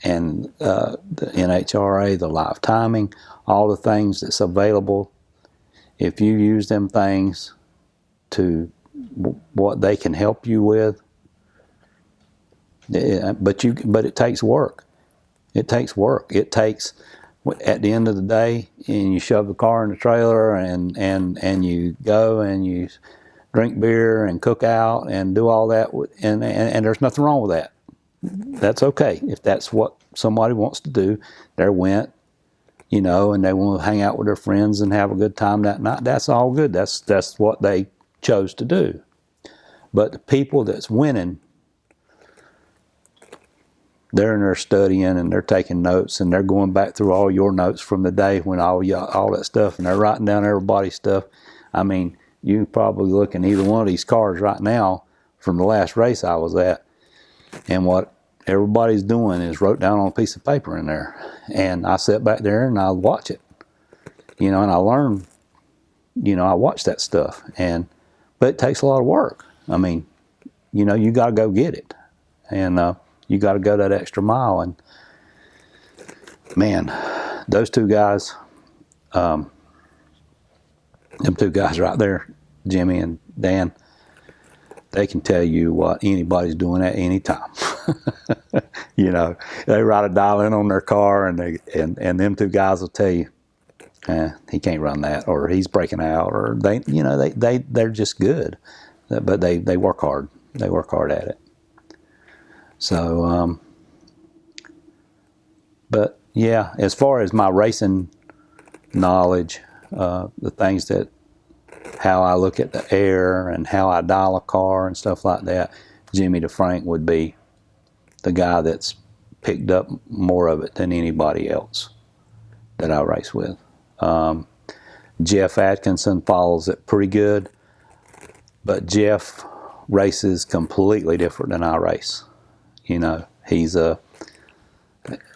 and the NHRA, the live timing, all the things that's available. If you use them things to what they can help you with, but it takes work. It takes work. It takes, at the end of the day, and you shove the car in the trailer, and you go and you drink beer and cook out and do all that, and there's nothing wrong with that. That's okay if that's what somebody wants to do. They went, and they want to hang out with their friends and have a good time that night. That's all good. That's what they chose to do. But the people that's winning, they're in there studying, and they're taking notes, and they're going back through all your notes from the day when all that stuff, and they're writing down everybody's stuff. I mean, you can probably look in either one of these cars right now from the last race I was at, and what everybody's doing is wrote down on a piece of paper in there. And I sit back there and I watch it, and I learn, I watch that stuff. But it takes a lot of work. I mean, you got to go get it. And you got to go that extra mile. And man, those two guys, them two guys right there, Jimmy and Dan, they can tell you what anybody's doing at any time. They write a dial in on their car, and them two guys will tell you, he can't run that, or he's breaking out, or they're just good, but they work hard. They work hard at it. So, but yeah, as far as my racing knowledge, the things that, how I look at the air and how I dial a car and stuff like that, Jimmy DeFrank would be the guy that's picked up more of it than anybody else that I race with. Jeff Atkinson follows it pretty good, but Jeff races completely different than I race. He's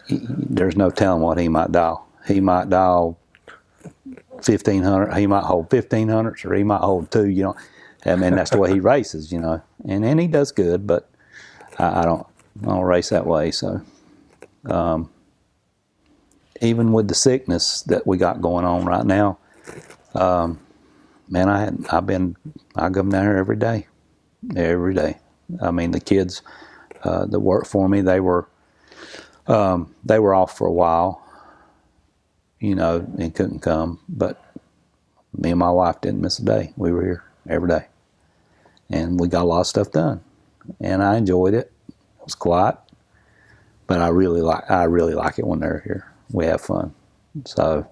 there's no telling what he might dial. He might dial 1,500. He might hold 1,500s, or he might hold 2. I mean, that's the way he races. And he does good, but I don't race that way. So, even with the sickness that we got going on right now, man, I go down here every day. I mean, the kids that work for me, they were off for a while, and couldn't come. But me and my wife didn't miss a day. We were here every day, and we got a lot of stuff done, and I enjoyed it. It was quiet, but I really like it when they're here. We have fun. So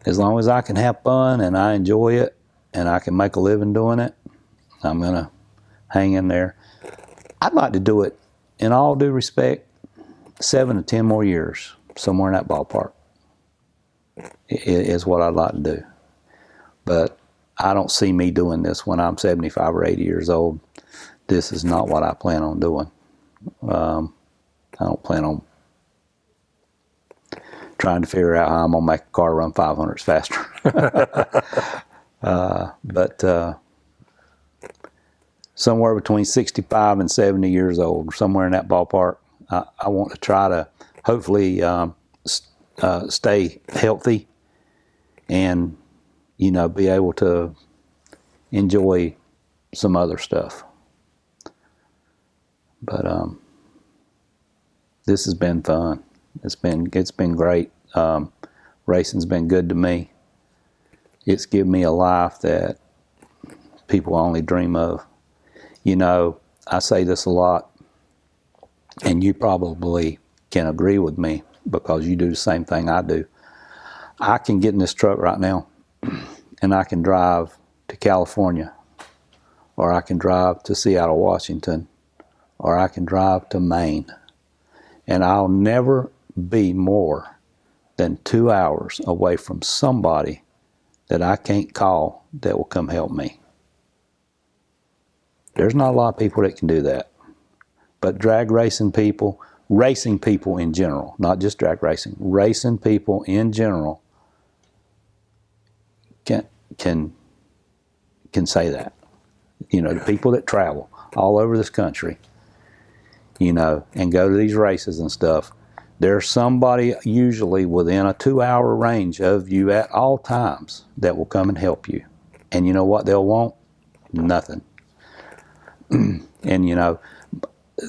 as long as I can have fun and I enjoy it and I can make a living doing it, I'm gonna hang in there. I'd like to do it, in all due respect, 7 to 10 more years, somewhere in that ballpark, is what I'd like to do. But I don't see me doing this when I'm 75 or 80 years old. this is not what I plan on doing. I don't plan on trying to figure out how I'm going to make a car run 500s faster. But somewhere between 65 and 70 years old, somewhere in that ballpark, I want to try to hopefully stay healthy and, you know, be able to enjoy some other stuff. But this has been fun. It's been great. Racing's been good to me. It's given me a life that people only dream of. You know, I say this a lot, and you probably can agree with me because you do the same thing I do. I can get in this truck right now, and I can drive to California, or I can drive to Seattle, Washington, or I can drive to Maine, and I'll never be more than 2 hours away from somebody that I can't call that will come help me. There's not a lot of people that can do that. But drag racing people in general, not just drag racing people in general can say that. You know, the people that travel all over this country, you know, and go to these races and stuff, there's somebody usually within a 2 hour range of you at all times that will come and help you. And you know what they'll want? Nothing. And you know,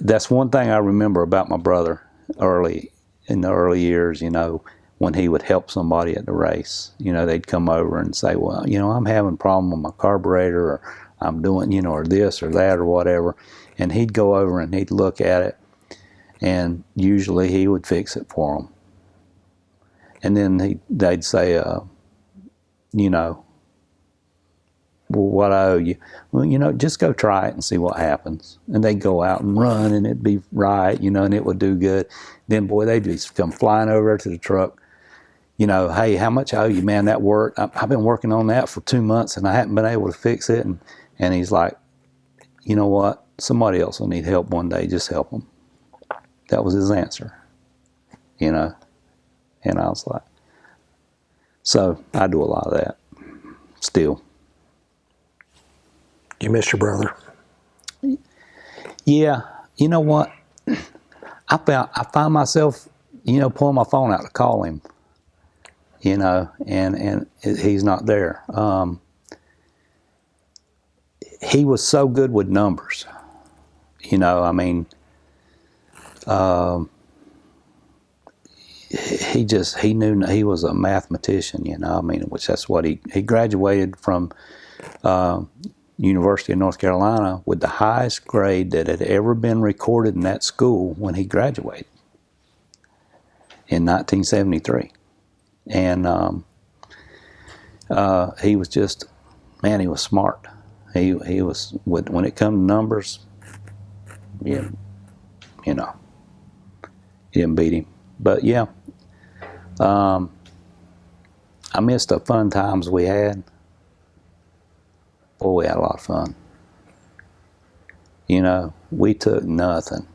that's one thing I remember about my brother in the early years, you know, when he would help somebody at the race. You know, they'd come over and say, well, you know, I'm having a problem with my carburetor, or I'm doing, you know, or this or that or whatever. And he'd go over and he'd look at it, and usually he would fix it for them. And then they'd say, you know, well, what I owe you? Well, you know, just go try it and see what happens. And they'd go out and run, and it'd be right, you know, and it would do good. Then, boy, they'd just come flying over to the truck. You know, hey, how much I owe you, man? That worked. I've been working on that for 2 months, and I haven't been able to fix it. And he's like, you know what? Somebody else will need help one day. Just help them. That was his answer, you know. And I was like, so I do a lot of that still. You miss your brother? Yeah. You know what? I find myself, you know, pulling my phone out to call him, you know, and he's not there. He was so good with numbers, you know. I mean, he knew he was a mathematician, you know. I mean, which that's what he graduated from University of North Carolina with the highest grade that had ever been recorded in that school when he graduated in 1973. And he was just, man, he was smart. He was, when it come to numbers, yeah, you know, you didn't beat him. But yeah, I missed the fun times we had. Boy, we had a lot of fun. You know, we took nothing,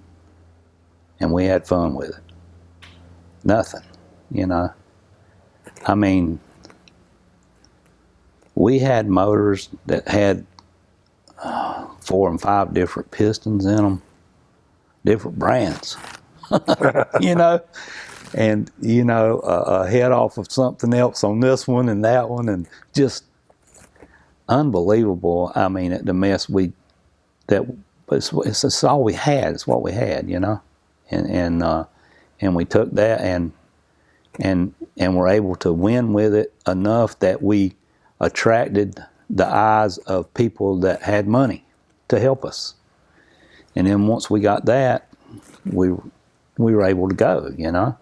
and we had fun with it. Nothing, you know. I mean, we had motors that had 4 and 5 different pistons in them, different brands, you know. And, you know, a head off of something else on this one and that one, and just unbelievable. I mean, the mess it's all we had. It's what we had, you know, and we took that and were able to win with it enough that we attracted the eyes of people that had money to help us. And then once we got that, we were able to go, you know.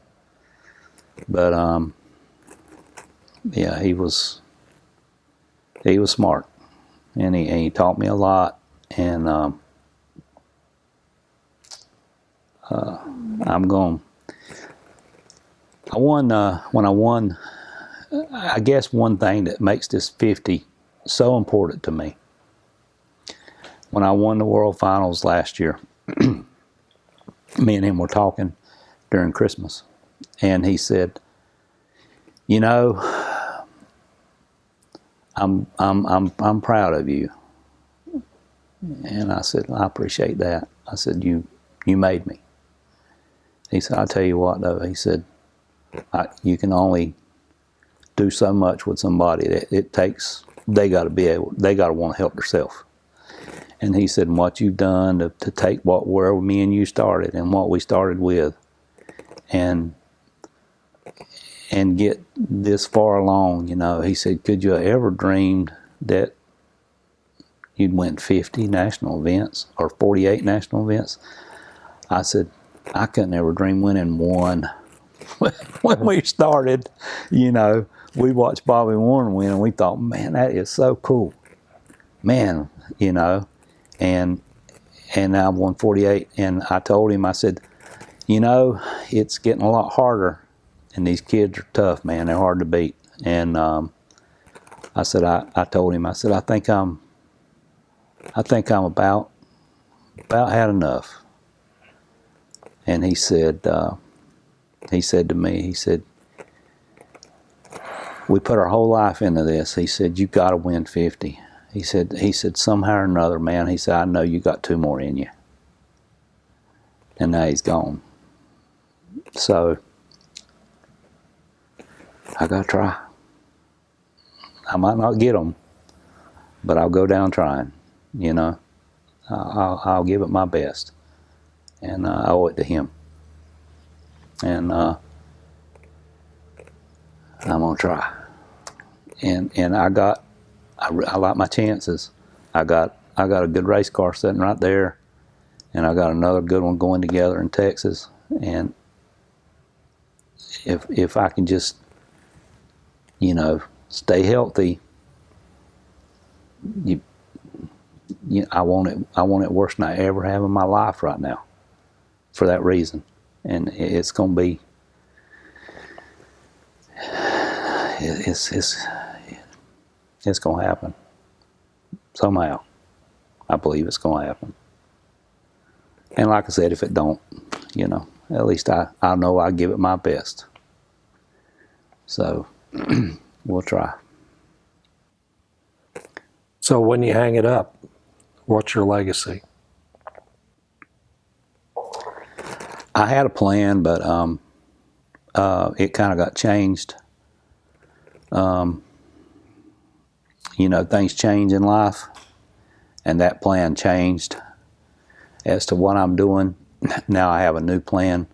But yeah, he was smart, and he taught me a lot. And when I won. I guess one thing that makes this 50 so important to me. when I won the World Finals last year, me and him were talking during Christmas, and he said, "You know, I'm proud of you." And I said, "I appreciate that." I said, "You made me." He said, "I'll tell you what, though." He said, "You can only do so much with somebody. It takes. They got to want to help themselves." And he said, "What you've done to take where me and you started and what we started with, and get this far along, you know." He said, "Could you have ever dreamed that you'd win 50 national events or 48 national events?" I said, "I couldn't ever dream winning one." When we started, you know, we watched Bobby Warner win, and we thought, "Man, that is so cool, man," you know. And I won 48, and I told him, I said, "You know, it's getting a lot harder, and these kids are tough, man. They're hard to beat." And I said, I told him, I said, I think I'm about had enough." And he said to me, he said, "We put our whole life into this." He said, "You got to win 50. He said, "Somehow or another, man," he said, "I know you got 2 more in you." And now he's gone. So I got to try. I might not get them, but I'll go down trying, you know. I'll give it my best. And I owe it to him. And I'm going to try. And I like my chances. I got a good race car sitting right there, and I got another good one going together in Texas. And if I can just, you know, stay healthy, I want it worse than I ever have in my life right now, for that reason. And it's going to be, it's going to happen somehow. I believe it's going to happen. And like I said, if it don't, you know, at least I know I give it my best. So we'll try. So when you hang it up, what's your legacy? I had a plan, but it kind of got changed. You know, things change in life, and that plan changed as to what I'm doing. Now I have a new plan.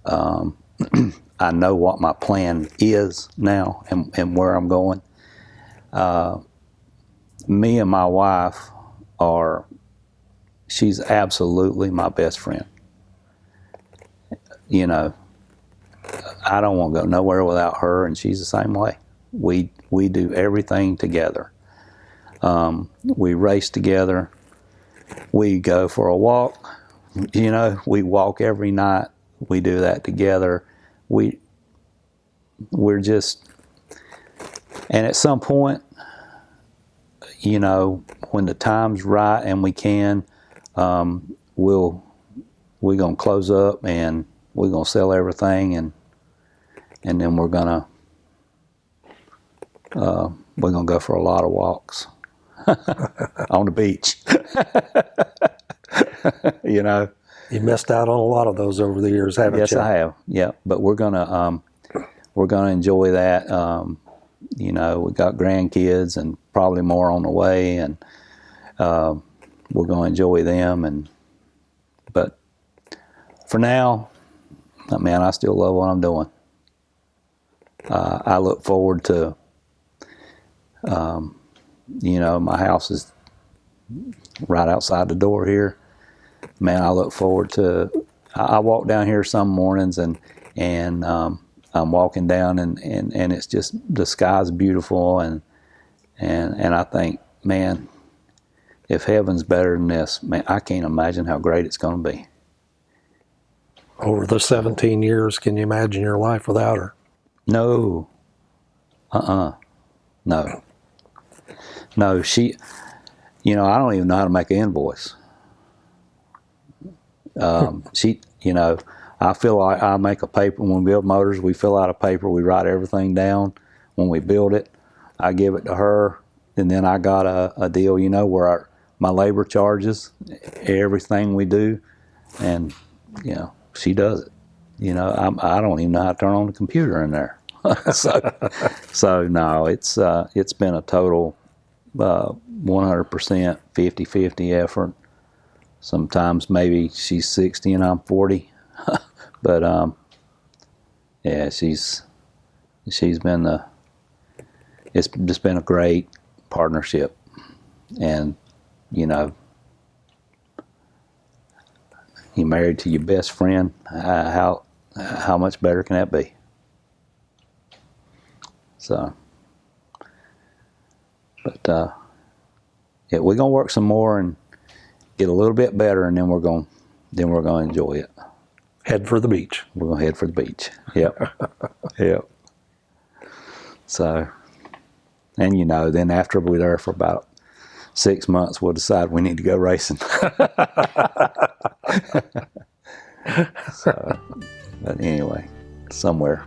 I know what my plan is now and where I'm going. Me and my wife she's absolutely my best friend. You know, I don't want to go nowhere without her, and she's the same way. We do everything together. We race together. We go for a walk. You know, we walk every night. We do that together. We're just, and at some point, you know, when the time's right and we can, we're gonna close up and we're gonna sell everything, and then we're gonna go for a lot of walks on the beach. You know, You missed out on a lot of those over the years, haven't you? yes, I have. Yeah, but we're gonna enjoy that. You know, we got grandkids and probably more on the way, and we're gonna enjoy them. But for now, man, I still love what I'm doing. I look forward to, you know, my house is right outside the door here. Man, I look forward to, I walk down here some mornings and I'm walking down and it's just, the sky's beautiful and I think, man, if heaven's better than this, man, I can't imagine how great it's going to be. Over the 17 years, can you imagine your life without her? No. No. No, she, You know, I don't even know how to make an invoice. You know, I feel like I make a paper when we build motors. We fill out a paper. We write everything down. When we build it, I give it to her, and then I got a deal, you know, where my labor charges everything we do, and you know, she does it. You know, I don't even know how to turn on the computer in there. so no, it's been a total 100% 50-50 effort. Sometimes maybe she's 60 and I'm 40, but yeah, she's been it's just been a great partnership, and you know, you married to your best friend. How much better can that be? So, but yeah, we're gonna work some more and get a little bit better, and then we're gonna enjoy it. Head for the beach. We're gonna head for the beach. Yep. Yep. So, and you know, then after we're there for about 6 months, we'll decide we need to go racing. So, but anyway, somewhere.